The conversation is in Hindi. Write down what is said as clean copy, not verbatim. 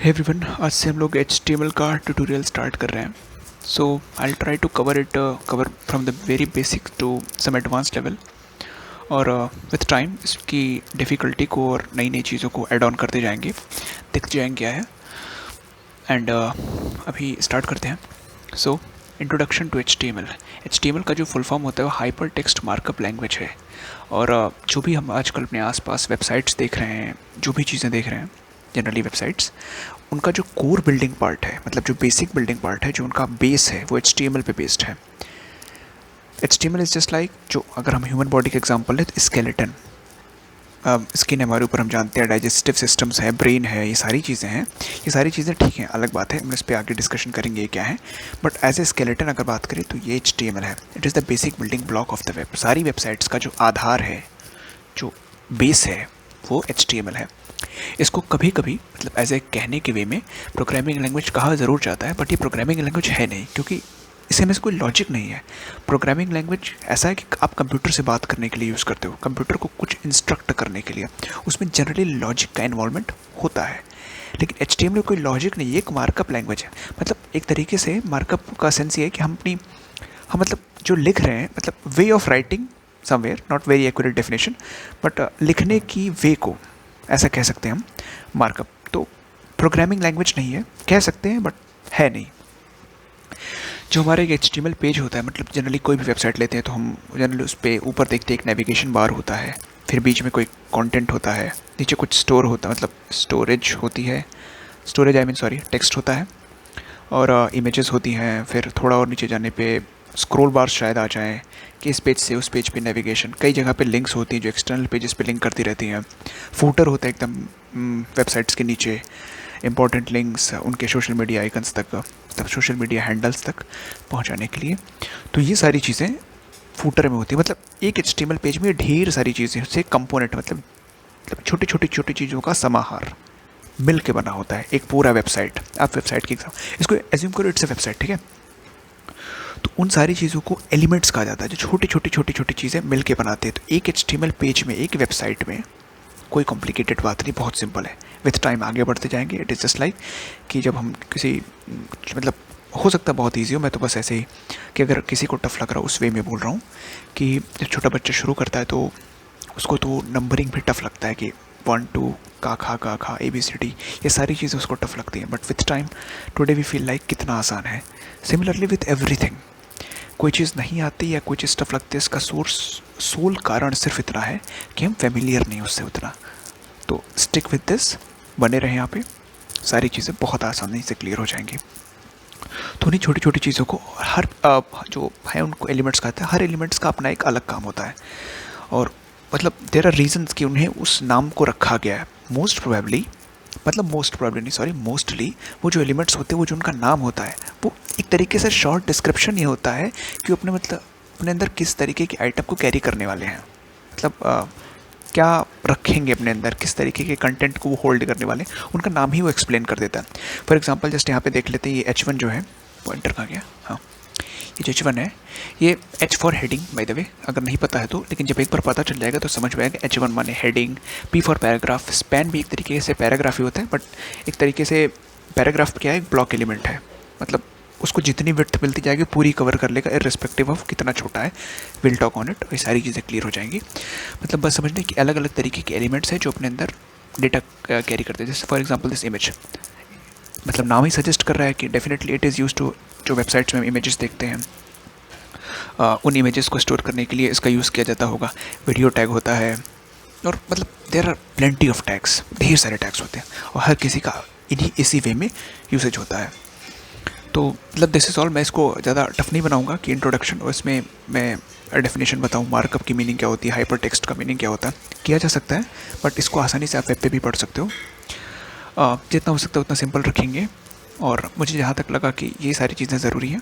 हे एवरीवन, आज से हम लोग HTML का ट्यूटोरियल स्टार्ट कर रहे हैं. So I will try to cover from the very basic to some advanced level. और विथ टाइम इसकी डिफ़िकल्टी को और नई नई चीज़ों को ऐड ऑन करते जाएंगे, देखते जाएंगे क्या है. एंड अभी स्टार्ट करते हैं. सो इंट्रोडक्शन टू HTML का जो फुल फॉर्म होता है वो हाइपर टेक्स्ट मार्कअप लैंग्वेज है. और जो भी हम आजकल अपने आसपास वेबसाइट्स देख रहे हैं, जो भी चीज़ें देख रहे हैं जनरली वेबसाइट्स, उनका जो कोर बिल्डिंग पार्ट है, मतलब जो बेसिक बिल्डिंग पार्ट है, जो उनका बेस है, वो HTML पे बेस्ड है. HTML इज़ जस्ट लाइक, जो अगर हम ह्यूमन बॉडी का एग्जांपल है तो स्केलेटन, स्किन हमारे ऊपर हम जानते हैं, डाइजेस्टिव सिस्टम्स है, ब्रेन है, ये सारी चीज़ें हैं. ये सारी चीज़ें ठीक हैं, अलग बात है, हम इस पर आगे डिस्कशन करेंगे ये क्या है. बट एज ए स्केलेटन अगर बात करें तो ये HTML है. It is the basic building block of the web. सारी वेबसाइट्स का जो आधार है, जो बेस है, वो HTML है. इसको कभी कभी मतलब एज ए कहने के वे में प्रोग्रामिंग लैंग्वेज कहा ज़रूर जाता है, बट ये प्रोग्रामिंग लैंग्वेज है नहीं, क्योंकि इसमें कोई लॉजिक नहीं है. प्रोग्रामिंग लैंग्वेज ऐसा है कि आप कंप्यूटर से बात करने के लिए यूज़ करते हो, कंप्यूटर को कुछ इंस्ट्रक्ट करने के लिए. उसमें जनरली लॉजिक का इन्वॉल्वमेंट होता है. लेकिन HTML में कोई लॉजिक नहीं है, एक मार्कअप लैंग्वेज है. मतलब एक तरीके से मार्कअप का सेंस ये है कि हम मतलब जो लिख रहे हैं, मतलब way of writing somewhere, not very accurate definition, but लिखने की वे को ऐसा कह सकते हैं हम मार्कअप. तो प्रोग्रामिंग लैंग्वेज नहीं है, कह सकते हैं, बट है नहीं. जो हमारे एक HTML पेज होता है, मतलब जनरली कोई भी वेबसाइट लेते हैं तो हम जनरली उस पर ऊपर देखते हैं एक नेविगेशन बार होता है, फिर बीच में कोई कंटेंट होता है, नीचे कुछ स्टोर होता है, मतलब स्टोरेज होती है, टेक्स्ट होता है, और इमेजेस होती हैं. फिर थोड़ा और नीचे जाने पे स्क्रॉल बार शायद आ जाए कि इस पेज से उस पेज पे नेविगेशन. कई जगह पे लिंक्स होती हैं जो एक्सटर्नल पेजेस पे लिंक करती रहती हैं. फूटर होता है एकदम वेबसाइट्स के नीचे, इंपॉर्टेंट लिंक्स उनके सोशल मीडिया आइकन्स तक, मतलब सोशल मीडिया हैंडल्स तक पहुंचाने के लिए. तो ये सारी चीज़ें फूटर में होती है. मतलब एक HTML पेज में ढेर सारी चीज़ें, उससे कंपोनेंट, मतलब छोटी चीज़ों का समाहार मिल के बना होता है एक पूरा वेबसाइट. आप वेबसाइट की इसको एज्यूम करो इट्स ए वेबसाइट, ठीक है. तो उन सारी चीज़ों को एलिमेंट्स कहा जाता है, जो छोटी चीज़ें मिल के बनाते हैं. तो एक HTML पेज में, एक वेबसाइट में कोई कॉम्प्लिकेटेड बात नहीं, बहुत सिंपल है. विथ टाइम आगे बढ़ते जाएंगे. इट इज़ जस्ट लाइक कि जब हम किसी, मतलब हो सकता है बहुत ईजी हो, मैं तो बस ऐसे ही कि अगर किसी को टफ लग रहा हो उस वे में बोल रहा हूँ कि जब छोटा बच्चा शुरू करता है तो उसको तो नंबरिंग भी टफ लगता है कि 1 2 का खा ABCD, ये सारी चीज़ें उसको टफ लगती हैं. But with time today we feel like कितना आसान है. सिमिलरली विथ एवरीथिंग, कोई चीज़ नहीं आती या कोई चीज़ टफ लगती है, इसका सोल कारण सिर्फ इतना है कि हम फेमिलियर नहीं उससे उतना. तो स्टिक विद दिस, बने रहें यहाँ पे, सारी चीज़ें बहुत आसानी से क्लियर हो जाएंगी. तो उन्हीं छोटी चीज़ों को हर जो है उनको एलिमेंट्स कहते हैं. हर एलिमेंट्स का अपना एक अलग काम होता है, और मतलब देयर आर रीजंस कि उन्हें उस नाम को रखा गया है. मोस्टली वो जो एलिमेंट्स होते हैं, वो जो उनका नाम होता है, वो एक तरीके से शॉर्ट डिस्क्रिप्शन ये होता है कि अपने अंदर किस तरीके की आइटम को कैरी करने वाले हैं, मतलब क्या रखेंगे अपने अंदर, किस तरीके के कंटेंट को वो होल्ड करने वाले, उनका नाम ही वो एक्सप्लेन कर देता है. फॉर एग्जांपल जस्ट यहाँ पे देख लेते हैं, ये H1 जो है, पॉइंटर कहाँ गया, हाँ, ये जो H1 है, ये H for heading by the way, अगर नहीं पता है तो, लेकिन जब एक बार पता चल जाएगा तो समझ में आएगा. H1 माने heading. P for paragraph. Span भी एक तरीके से पैराग्राफ ही होता है, बट एक तरीके से पैराग्राफ क्या है, एक ब्लॉक एलिमेंट है. मतलब उसको जितनी विड्थ मिलती जाएगी पूरी कवर कर लेगा, इर्रेस्पेक्टिव ऑफ कितना छोटा है. Will talk on it. ये सारी चीज़ें क्लियर हो जाएंगी. मतलब बस समझने कि अलग अलग तरीके के एलिमेंट्स हैं जो अपने अंदर डेटा कैरी करते हैं. जैसे फॉर एग्जांपल दिस इमेज, मतलब नाम ही सजेस्ट कर रहा है कि definitely it is use to, जो वेबसाइट्स में इमेजेस देखते हैं, उन इमेजेस को स्टोर करने के लिए इसका यूज़ किया जाता होगा. वीडियो टैग होता है, और मतलब there are plenty of tags, ढेर सारे टैग्स होते हैं, और हर किसी का इसी वे में यूसेज होता है. तो मतलब दिस इज़ ऑल. मैं इसको ज़्यादा टफ नहीं बनाऊंगा कि इंट्रोडक्शन, और इसमें मैं डेफिनेशन बताऊं, मार्कअप की मीनिंग क्या होती है, हाइपर टेक्स्ट का मीनिंग क्या होता है, किया जा सकता है. बट इसको आसानी से आप वेब पे भी पढ़ सकते हो. जितना हो सकता है उतना सिंपल रखेंगे, और मुझे जहाँ तक लगा कि ये सारी चीज़ें ज़रूरी हैं.